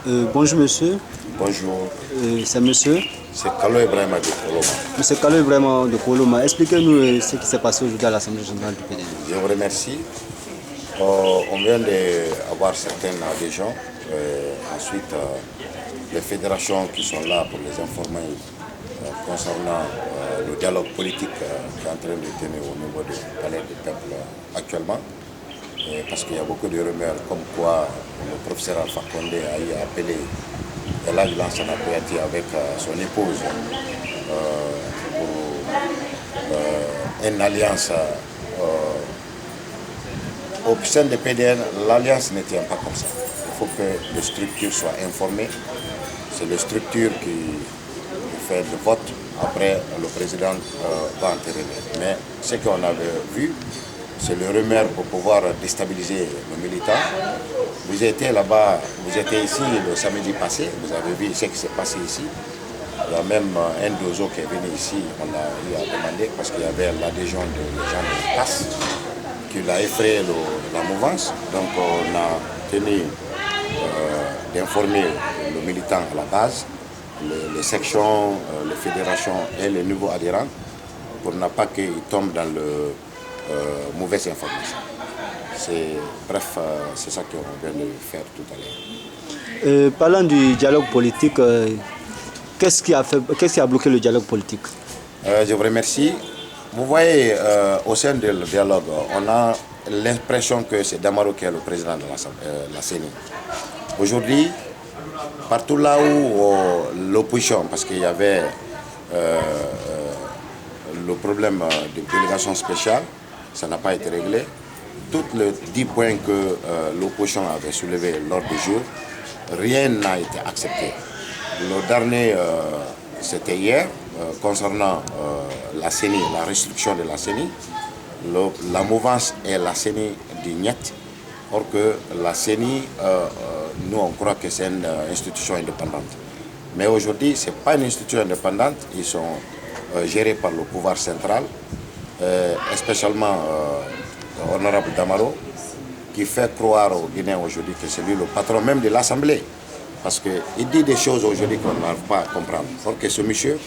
Bonjour monsieur. Bonjour, C'est monsieur. c'est Kalo Ibrahima de Koloma. Monsieur Kalo vraiment de Koloma. Expliquez-nous ce qui s'est passé aujourd'hui à l'Assemblée générale du PDN. Je vous remercie. On vient d'avoir certaines adhésions. Ensuite, les fédérations qui sont là pour les informer concernant le dialogue politique qui est en train de tenir au niveau du palais du peuple actuellement. Parce qu'il y a beaucoup de rumeurs comme quoi le professeur Alpha Condé a eu appelé Elhadji Lansana Kouyaté avec son épouse pour une alliance. Au sein des PDN, l'alliance ne tient pas comme ça. Il faut que les structures soient informées. C'est les structures qui font le vote. Après, le président va entériner. Mais ce qu'on avait vu, c'est le rumeur pour pouvoir déstabiliser les militants. Vous étiez là-bas, vous étiez ici le samedi passé, vous avez vu ce qui s'est passé ici. Il y a même un dozo qui est venu ici, on l'a eu à demander parce qu'il y avait l'adhésion des gens de passe qui l'a effrayé la mouvance. Donc on a tenu d'informer le militant à la base, les sections, les fédérations et les nouveaux adhérents pour ne pas qu'ils tombent dans le mauvaise information. Bref, c'est ça qu'on vient de faire tout à l'heure. Parlant du dialogue politique, qu'est-ce qui a bloqué le dialogue politique? Je vous remercie. Vous voyez, au sein du dialogue, on a l'impression que c'est Damaro qui est le président de la CENI. Aujourd'hui, partout là où l'opposition, parce qu'il y avait le problème de délégation spéciale, ça n'a pas été réglé. Tous les 10 points que l'opposition avait soulevés lors du jour, rien n'a été accepté. Le dernier, c'était hier, concernant la CENI, la restriction de la CENI. La mouvance est la CENI du Niet. Or que la CENI, nous on croit que c'est une institution indépendante. Mais aujourd'hui, ce n'est pas une institution indépendante. Ils sont gérés par le pouvoir central, spécialement Honorable Damaro, qui fait croire aux Guinéens aujourd'hui que c'est lui le patron même de l'Assemblée. Parce qu'il dit des choses aujourd'hui qu'on n'arrive pas à comprendre. Or que ce monsieur,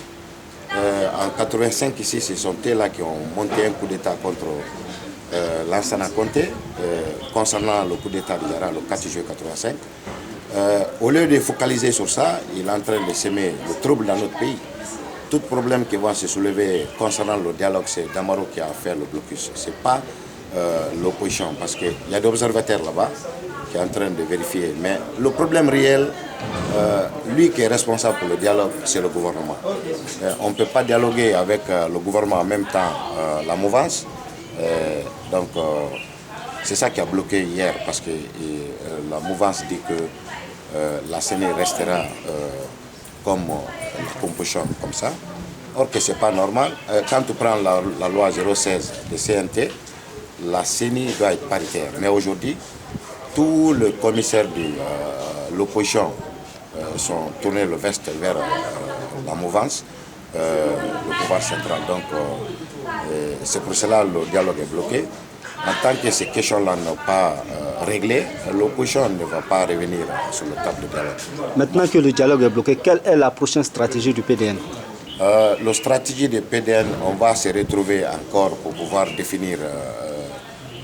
en 85 ici, ce sont eux là qui ont monté un coup d'État contre Lansana Conté, concernant le coup d'État de Yara le 4 juillet 85. Au lieu de focaliser sur ça, il est en train de semer le trouble dans notre pays. Tout problème qui va se soulever concernant le dialogue, c'est Damaro qui a fait le blocus. Ce n'est pas l'opposition, parce qu'il y a des observateurs là-bas qui est en train de vérifier. Mais le problème réel, lui qui est responsable pour le dialogue, c'est le gouvernement. On ne peut pas dialoguer avec le gouvernement en même temps la mouvance. Donc c'est ça qui a bloqué hier, parce que la mouvance dit que la CENI restera comme la composition comme ça. Or que ce n'est pas normal. Quand tu prends la loi 016 de CNT, la CENI doit être paritaire. Mais aujourd'hui, tous les commissaires de l'opposition sont tournés le veste vers la mouvance, le pouvoir central. Donc c'est pour cela que le dialogue est bloqué. En tant que ces questions-là ne sont pas réglées, l'opposition ne va pas revenir sur le table de dialogue. Maintenant que le dialogue est bloqué, quelle est la prochaine stratégie du PDN? La stratégie du PDN, on va se retrouver encore pour pouvoir définir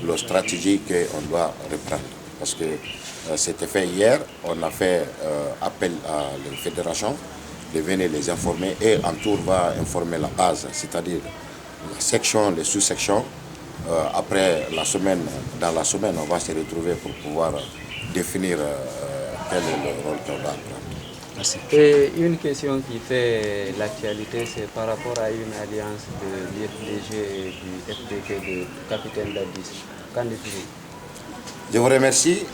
la stratégie qu'on doit reprendre. Parce que c'était fait hier, on a fait appel à les fédérations de venir les informer et en tour va informer la base, c'est-à-dire la section, les sous-sections. Après la semaine, dans la semaine, on va se retrouver pour pouvoir définir quel est le rôle qu'on doit prendre. Merci. Et une question qui fait l'actualité, c'est par rapport à une alliance de l'IFDG et du FDG de Capitaine Dadis. Qu'en dites-vous? Je vous remercie.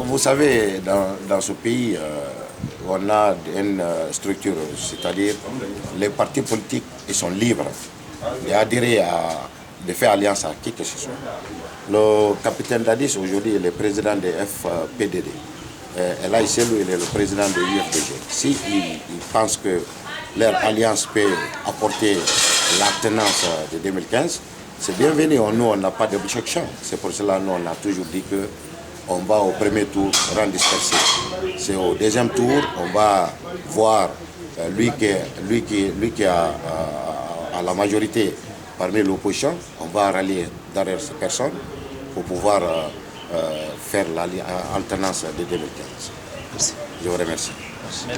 Vous savez, dans ce pays, on a une structure, c'est-à-dire les partis politiques, ils sont libres d'adhérer de faire alliance à qui que ce soit. Le capitaine Dadis, aujourd'hui, il est président de FPDD. Et là, ici, lui, il est le président de l'UFDG. S'ils pensent que leur alliance peut apporter la tenance de 2015, c'est bienvenu. Nous, on n'a pas d'objection. C'est pour cela que nous, on a toujours dit que on va au premier tour rang dispersé. C'est au deuxième tour, on va voir lui qui a la majorité parmi l'opposition. On va rallier derrière ces personnes pour pouvoir faire l'alternance de 2015. Merci. Je vous remercie.